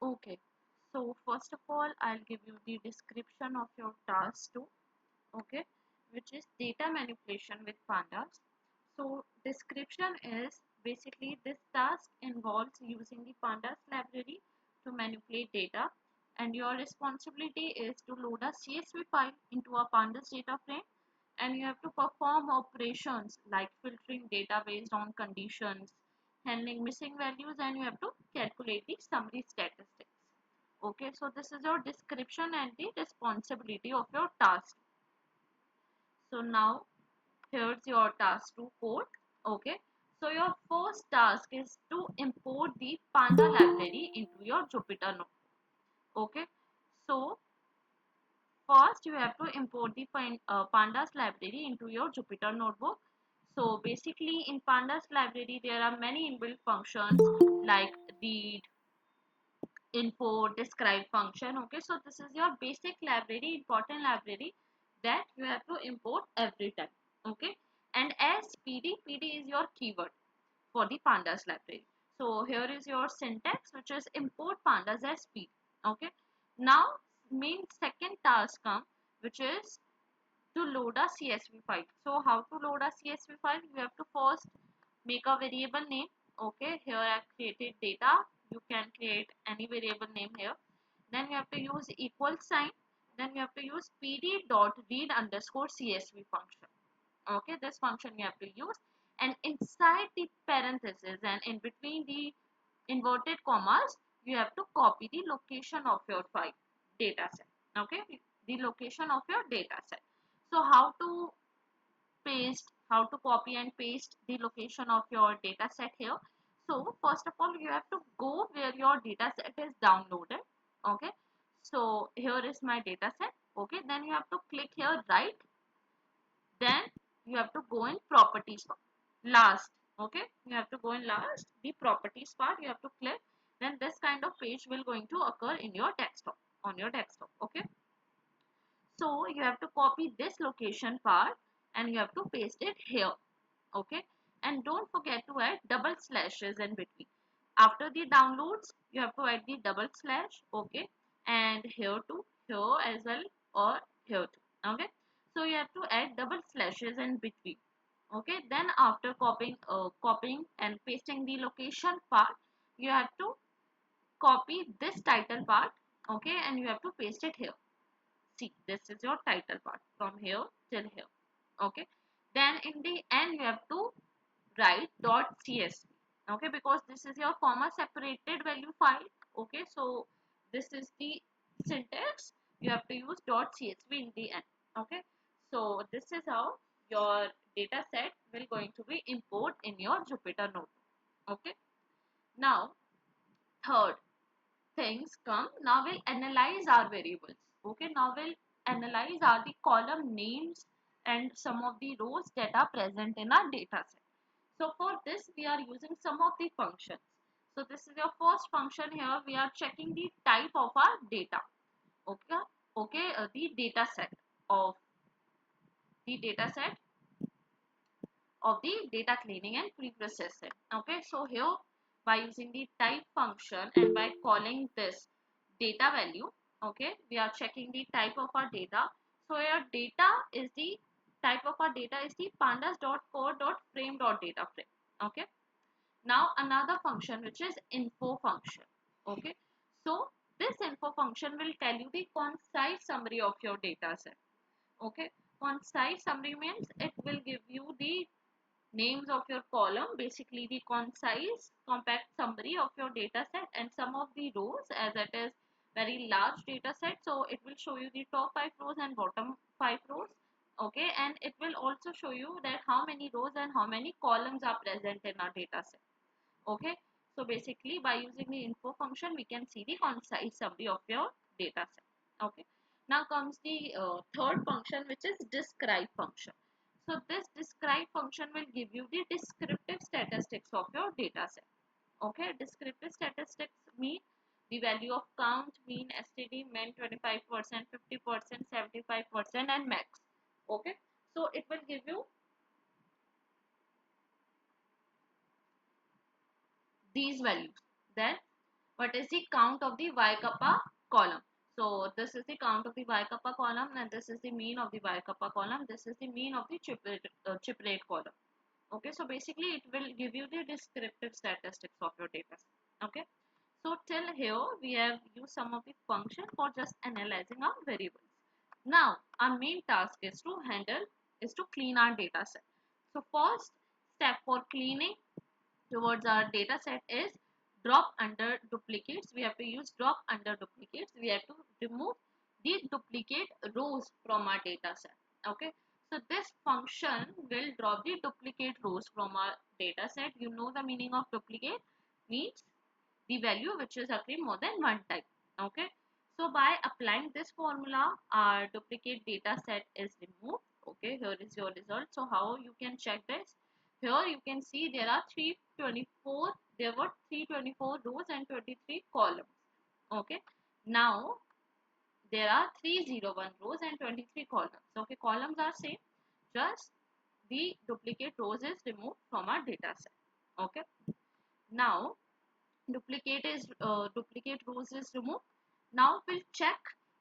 Okay, so first of all, I'll give you the description of your task 2, okay, which is data manipulation with pandas. So description is basically this task involves using the pandas library to manipulate data, and your responsibility is to load a CSV file into a pandas data frame, and you have to perform operations like filtering data based on conditions, handling missing values, and you have to calculate the summary statistics. Okay, so this is your description and the responsibility of your task. So now here's your task 2 code. Okay, so your first task is to import the panda library into your Jupyter notebook. Okay, so first you have to import the pandas library into your Jupyter notebook. So basically in pandas library there are many inbuilt functions like read, import, describe function. Okay, so this is your basic library, important library that you have to import every time. Okay, and as pd is your keyword for the pandas library. So here is your syntax, which is import pandas as speed. Okay, now main second task come, which is to load a CSV file. So how to load a CSV file? You have to first make a variable name. Okay, here I have created data. You can create any variable name here. Then you have to use equal sign. Then you have to use pd.read underscore CSV function. Okay, this function you have to use, and inside the parentheses and in between the inverted commas you have to copy the location of your file data set. Okay, the location of your data set. So how to how to copy and paste the location of your data set here? So first of all you have to go where your data set is downloaded. Okay, so here is my data set. Okay, then you have to click here right, then you have to go in properties part. Last, okay, you have to go in last, the properties part you have to click. Then this kind of page will going to occur in your desktop, on your desktop. Okay, so you have to copy this location part and you have to paste it here. Okay, and don't forget to add double slashes in between. After the downloads you have to add the double slash. Okay, and here to here as well, or here too. Okay, so you have to add double slashes in between. Okay, then after copying and pasting the location part, you have to copy this title part. Okay, and you have to paste it here. See, this is your title part from here till here. Okay, then in the end you have to write .csv. Okay, because this is your comma separated value file. Okay, so this is the syntax, you have to use .csv in the end. Okay, so this is how your data set will going to be import in your Jupyter notebook. Okay, now third things come. Now we'll analyze our variables. Okay, now we'll analyze are the column names and some of the rows that are present in our data set. So for this we are using some of the functions. So this is your first function. Here we are checking the type of our data. Okay, the data set of the data cleaning and pre-processing. Okay, so here by using the type function and by calling this data value, okay, we are checking the type of our data. So your data is the type of our data is the pandas.core.frame.data frame. Okay, now another function which is info function. Okay, so this info function will tell you the concise summary of your data set. Okay, concise summary means it will give you the names of your column, basically the concise compact summary of your data set, and some of the rows, as it is very large data set, so it will show you the top 5 rows and bottom 5 rows. Okay, and it will also show you that how many rows and how many columns are present in our data set. Okay, so basically by using the info function we can see the concise summary of your data set. Okay, now comes the third function, which is describe function. So this describe function will give you the descriptive statistics of your data set. Okay, descriptive statistics mean the value of count, mean, std, min, 25%, 50%, 75%, and max. Okay, so it will give you these values. Then what is the count of the y kappa column. So this is the count of the y kappa column, and this is the mean of the y kappa column. This is the mean of the chip rate column. Okay, so basically it will give you the descriptive statistics of your data set. Okay, so till here we have used some of the function for just analyzing our variables. Now our main task is to clean our data set. So first step for cleaning towards our data set is drop under duplicates. We have to use drop under duplicates. We have to remove the duplicate rows from our data set. Okay, so this function will drop the duplicate rows from our data set. You know the meaning of duplicate means the value which is occurring more than one time. Okay, so by applying this formula, our duplicate data set is removed. Okay, here is your result. So how you can check this? Here you can see there are 324, there were 324 rows and 23 columns. Okay, now there are 301 rows and 23 columns. Okay, columns are same, just the duplicate rows is removed from our data set. Okay, now duplicate rows is removed. Now we'll check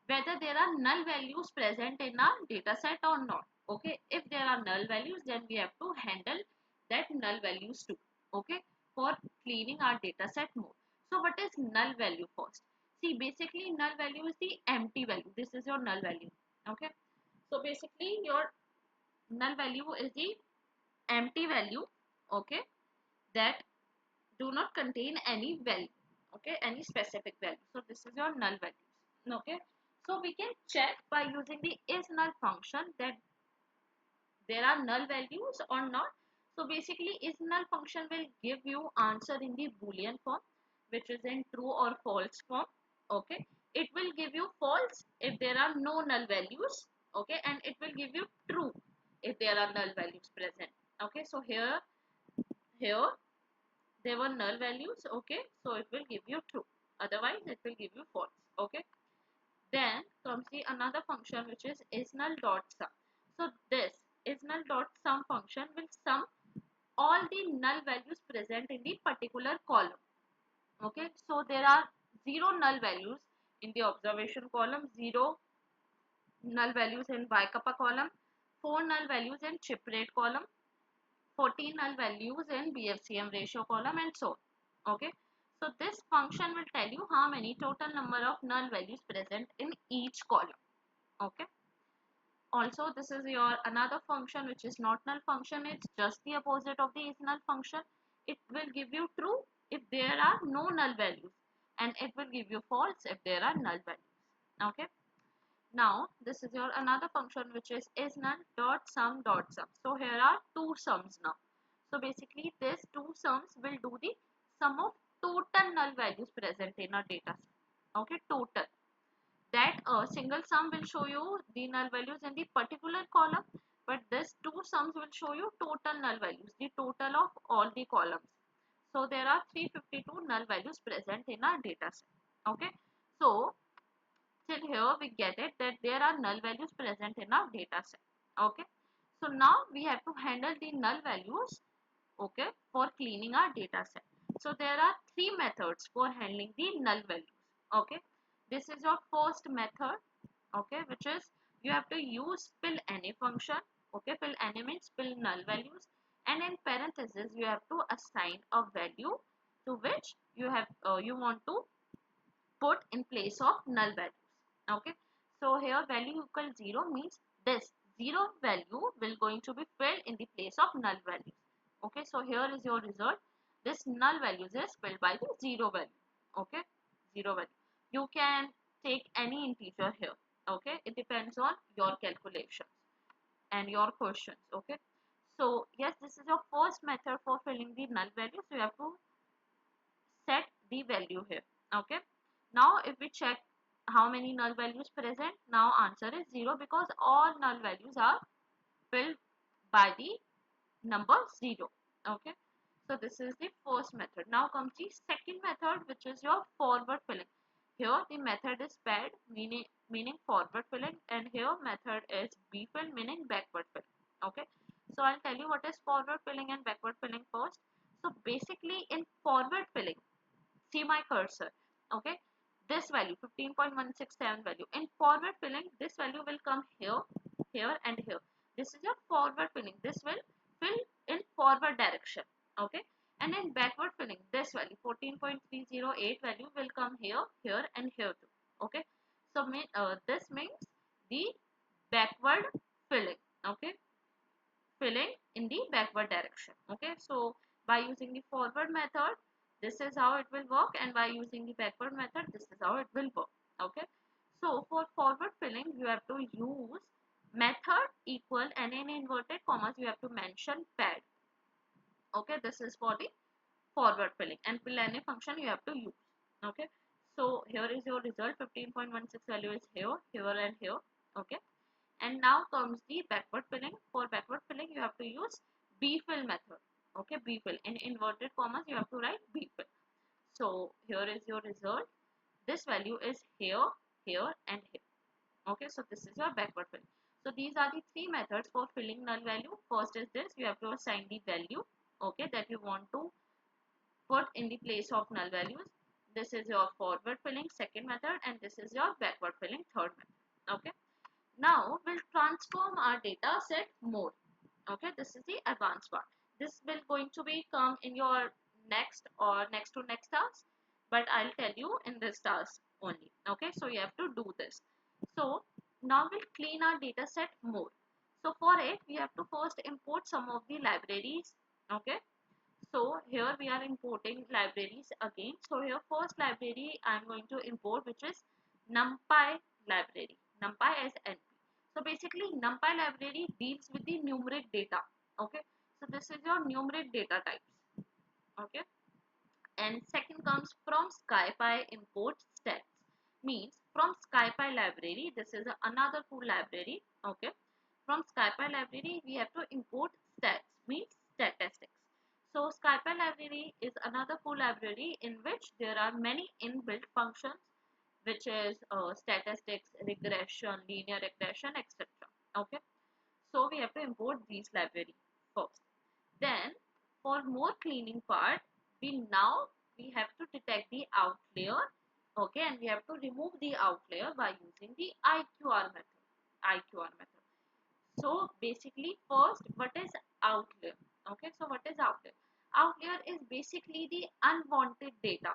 whether there are null values present in our data set or not. Okay, if there are null values, then we have to handle that null values too. Okay, for cleaning our data set more. So what is null value first? See, basically null value is the empty value. This is your null value. Okay, so basically your null value is the empty value. Okay, that do not contain any value. Okay, any specific value. So this is your null values. Okay, so we can check by using the is null function that there are null values or not. So basically is null function will give you answer in the boolean form, which is in true or false form. Okay, it will give you false if there are no null values. Okay, and it will give you true if there are null values present. Okay, so here there were null values. Okay, so it will give you true, otherwise it will give you false. Okay, then comes the another function which is null dot sum. So this is null dot sum function will sum all the null values present in the particular column. Okay, so there are 0 null values in the observation column, 0 null values in y kappa column, 4 null values in chip rate column, 14 null values in BFCM ratio column, and so on. Okay, so this function will tell you how many total number of null values present in each column. Okay, also this is your another function which is not null function. It's just the opposite of the is null function. It will give you true if there are no null values, and it will give you false if there are null values. Okay, now this is your another function which is null dot sum dot sum. So here are two sums now. So basically these two sums will do the sum of total null values present in a data set. Okay, total. That single sum will show you the null values in the particular column, but this two sums will show you total null values, the total of all the columns. So there are 352 null values present in our data set. Okay, so till here we get it that there are null values present in our data set. Okay, so now we have to handle the null values. Okay, for cleaning our data set. So there are three methods for handling the null values. Okay, this is your first method. Okay, which is you have to use fill any function. Okay, fill any means fill null values, and in parentheses you have to assign a value to which you want to put in place of null values. Okay, so here value equal 0 means this 0 value will going to be filled in the place of null values. Okay, so here is your result. This null values is filled by the 0 value. Okay, 0 value. You can take any integer here. Okay, it depends on your calculations and your questions. Okay, so yes, this is your first method for filling the null values. So you have to set the value here. Okay, now if we check how many null values present, now answer is 0 because all null values are filled by the number 0. Okay, so this is the first method. Now comes the second method, which is your forward filling. Here the method is paired, meaning forward filling, and here method is bfill, meaning backward filling. Okay, so I'll tell you what is forward filling and backward filling first. So basically in forward filling, see my cursor. Okay, this value 15.167 value. In forward filling, this value will come here, here and here. This is your forward filling. This will fill in forward direction. Okay, and in backward filling, this value 14.308 value will come here, here and here too. Okay, so this means the backward filling. Okay, filling in the backward direction. Okay, so by using the forward method, this is how it will work, and by using the backward method, this is how it will work. Okay, so for forward filling, you have to use method equal, and in inverted commas you have to mention pad. Okay, this is for the forward filling, and fill any function you have to use. Okay, so here is your result. 15.16 value is here, here and here. Okay, and now comes the backward filling. For backward filling, you have to use bfill method. Okay, bfill, in inverted commas you have to write bfill. So here is your result. This value is here, here and here. Okay, so this is your backward filling. So these are the three methods for filling null value. First is this: you have to assign the value, okay, that you want to put in the place of null values. This is your forward filling second method, and this is your backward filling third method. Okay, now we'll transform our data set mode. Okay, this is the advanced part. This will going to be come in your next or next to next task, but I'll tell you in this task only. Okay, so you have to do this. So now we'll clean our data set more. So for it, we have to first import some of the libraries. Okay, so here we are importing libraries again. So here first library I'm going to import, which is NumPy library. NumPy as NP. So basically NumPy library deals with the numeric data. Okay. So this is your numeric data types. Okay. And second comes from SciPy import stats. Means from SciPy library, this is another full library. Okay. From SciPy library, we have to import stats, means statistics. So SciPy library is another full library in which there are many inbuilt functions, which is statistics, regression, linear regression, etc. Okay. So we have to import these library first. Then for more cleaning part, we have to detect the outlier. Okay, and we have to remove the outlier by using the IQR method. IQR method. So basically first, what is outlier? Okay, so what is outlier? Outlier is basically the unwanted data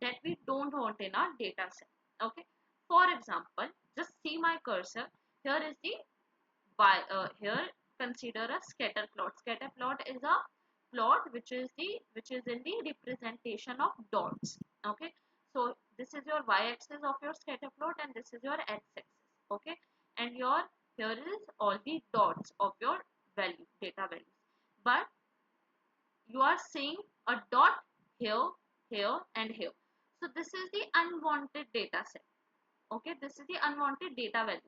that we don't want in our data set. Okay, for example, just see my cursor. Here is the here consider a scatter plot. Scatter plot is a plot which is in the representation of dots. Okay, so this is your y-axis of your scatter plot, and this is your x-axis. Okay, and your here is all the dots of your value data values, but you are seeing a dot here, here and here. So this is the unwanted data set. Okay, this is the unwanted data value.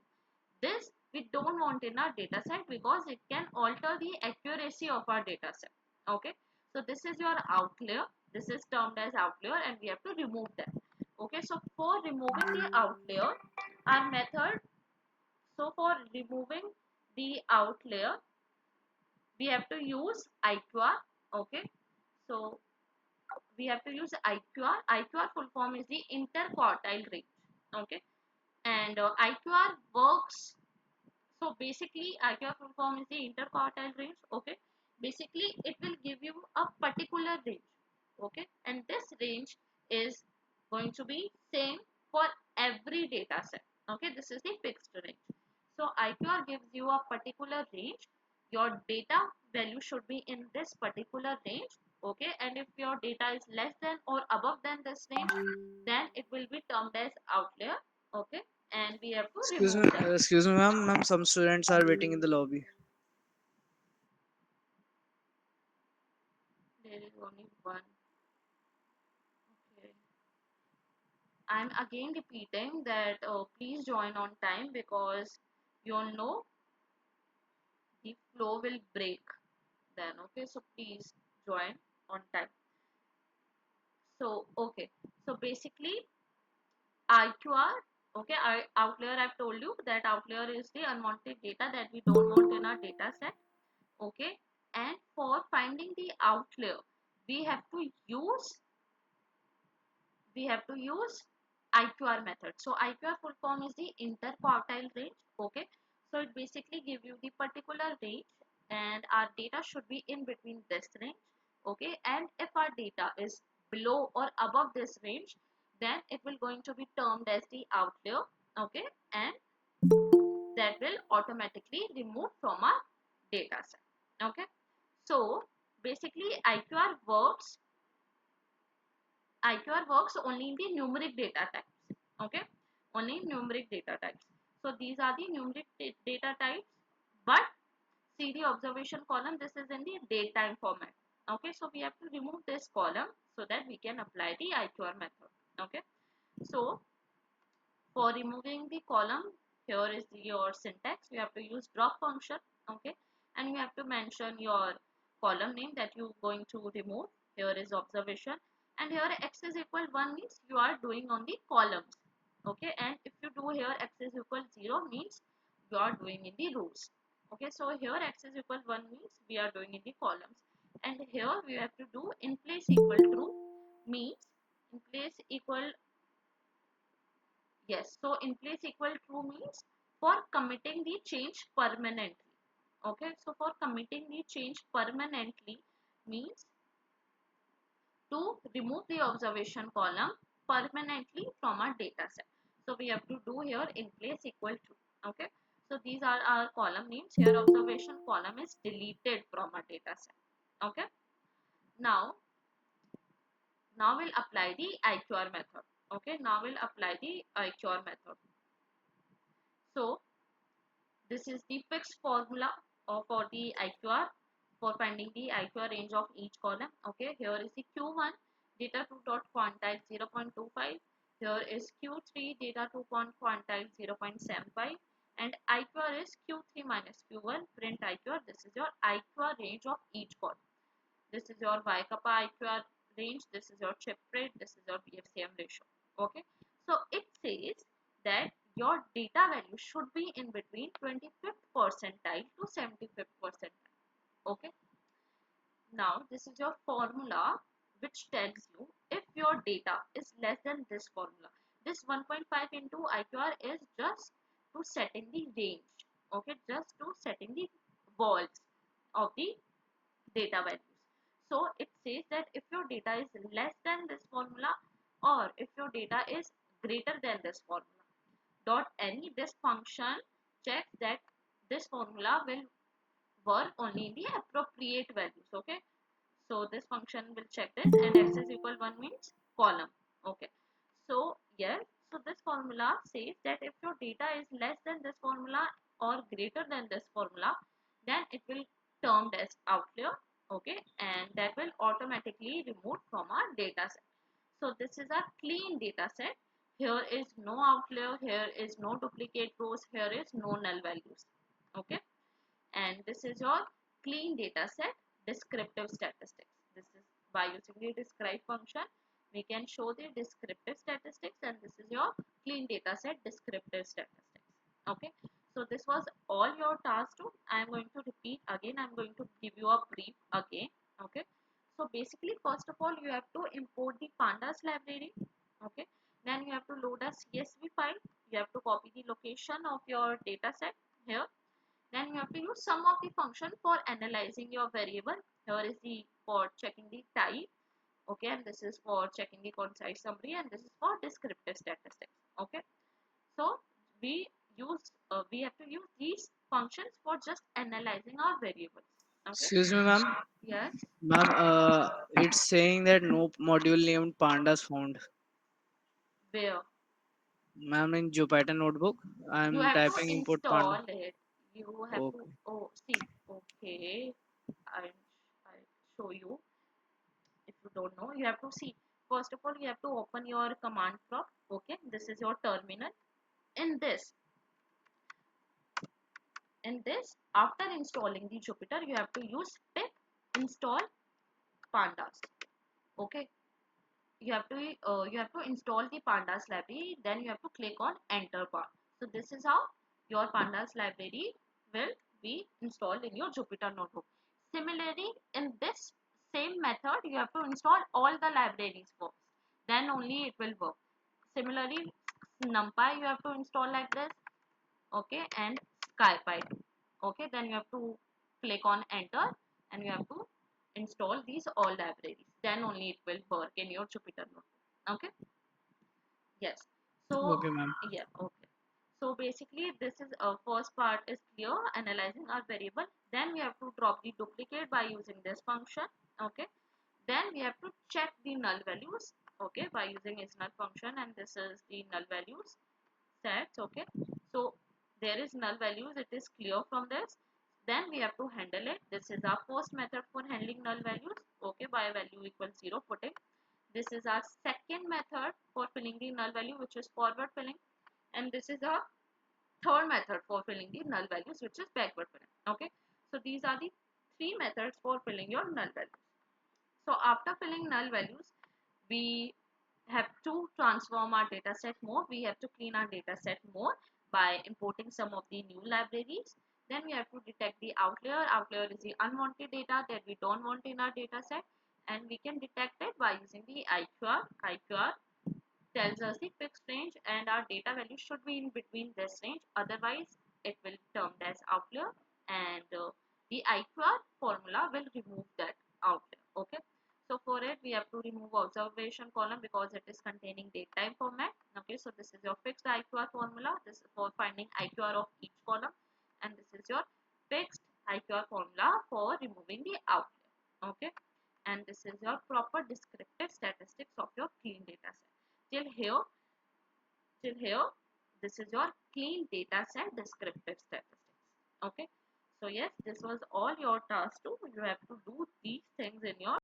This we don't want in our data set because it can alter the accuracy of our data set. Okay, so this is your outlier. This is termed as outlier, and we have to remove that. Okay, so for removing the outlier, our method, so for removing the outlier, we have to use IQR. Okay, so we have to use IQR. IQR full form is the interquartile range. Okay, and IQR works. So basically, IQR full form is the interquartile range. Okay, basically it will give you a particular range. Okay, and this range is going to be same for every data set. Okay, this is the fixed range. So IQR gives you a particular range. Your data value should be in this particular range. Okay, and if your data is less than or above than this range, then it will be termed as outlier. Okay, and we have to remove that. Excuse me, ma'am. Ma'am, some students are waiting in the lobby. There is only one. Okay. I'm again repeating that please join on time, because you all know the flow will break then. Okay, so please join on time. So okay, so basically IQR. Okay, outlier, I've told you that outlier is the unwanted data that we don't want in our data set. Okay, and for finding the outlier, we have to use we have to use IQR method. So IQR full form is the interquartile range. Okay, so it basically give you the particular range, and our data should be in between this range. Okay, and if our data is below or above this range, then it will going to be termed as the outlier. Okay, and that will automatically remove from our data set. Okay, so basically IQR works only in the numeric data types. Okay, only in numeric data types. So these are the numeric data types, but see the observation column, this is in the datetime format. Okay, so we have to remove this column so that we can apply the IQR method. Okay, so for removing the column, here is your syntax. You have to use drop function. Okay, and you have to mention your column name that you going to remove. Here is observation, and here x is equal 1 means you are doing on the columns. Okay, and if you do here x is equal 0 means you are doing in the rows. Okay, so here x is equal 1 means we are doing in the columns, and here we have to do in place equal true means in place equal. Yes, so in place equal true means for committing the change permanently. Okay, so for committing the change permanently means to remove the observation column permanently from our data set. So we have to do here in place equal true. Okay, so these are our column names. Here observation column is deleted from our data set. Okay, now we'll apply the IQR method. Okay, now we'll apply the IQR method. So this is the fixed formula for the IQR for finding the IQR range of each column. Okay, here is the Q1 data 2 dot quantile 0.25. Here is Q3 data 2 quantile 0.75, and IQR is Q3 minus Q1 print IQR. This is your IQR range of each column. This is your Y kappa IQR range. This is your chip rate. This is your BFCM ratio. Okay. So it says that your data value should be in between 25th percentile to 75th percentile. Okay. Now this is your formula which tells you if your data is less than this formula. This 1.5 into IQR is just to setting the range. Okay. Just to setting the walls of the data values. So it says that if your data is less than this formula or if your data is greater than this formula, dot any this function checks that this formula will work only in the appropriate values. Okay, so this function will check this, and x is equal 1 means column. Okay, so yes, so this formula says that if your data is less than this formula or greater than this formula, then it will termed as outlier. Okay, and that will automatically remove from our data set. So this is a clean data set. Here is no outlier, here is no duplicate rows, here is no null values. Okay, and this is your clean data set descriptive statistics. This is by using the describe function we can show the descriptive statistics, and this is your clean data set descriptive statistics. Okay, so this was all your task 2. I am going to repeat again. I am going to give you a brief again. Okay, so basically first of all you have to import the pandas library. Okay, then you have to load a CSV file. You have to copy the location of your data set here. Then you have to use some of the function for analyzing your variable. Here is the for checking the type. Okay, and this is for checking the concise summary, and this is for descriptive statistics. Okay, so we have to use these functions for just analyzing our variables. Okay, Excuse me, ma'am. yes, Ma'am, it's saying that no module named pandas found. where Ma'am, in Jupyter notebook, you I'm have to typing import install panda. it. You have to, Okay. oh, see, okay, I'll show you. If you don't know, you have to see, first of all you have to open your command prompt. Okay, this is your terminal. In this after installing the Jupyter, you have to use pip install pandas. Okay, you have to install the pandas library, then you have to click on enter bar. So this is how your pandas library will be installed in your Jupyter notebook. Similarly, in this same method you have to install all the libraries first. then only it will work. Similarly, numpy you have to install like this, okay, and scipy too. Okay, then you have to click on enter and you have to install these all libraries, then only it will work in your Jupyter notebook. Okay, yes. So Okay, ma'am. yeah, okay. So basically this is first part is clear, analyzing our variable. Then we have to drop the duplicate by using this function. Okay, then we have to check the null values, okay, by using is null function, and this is the null values sets. Okay, so there is null values, it is clear from this. Then we have to handle it. This is our first method for handling null values, okay, by value equals 0 putting. This is our second method for filling the null value, which is forward filling, and this is our third method for filling the null values, which is backward filling. Okay, so these are the three methods for filling your null values. So after filling null values, we have to transform our data set more. We have to clean our data set more by importing some of the new libraries. Then we have to detect the outlier. Outlier is the unwanted data that we don't want in our data set, and we can detect it by using the IQR. IQR tells us the fixed range, and our data value should be in between this range, otherwise it will termed as outlier, and the IQR formula will remove that outlier. Okay, so for it we have to remove observation column because it is containing date-time format. Okay, so this is your fixed IQR formula, this is for finding IQR of each column, and this is your fixed IQR formula for removing the outlier. Okay, and this is your proper descriptive statistics of your clean data set. Till here till here this is your clean data set descriptive statistics. Okay, so yes, this was all your task 2. You have to do these things in your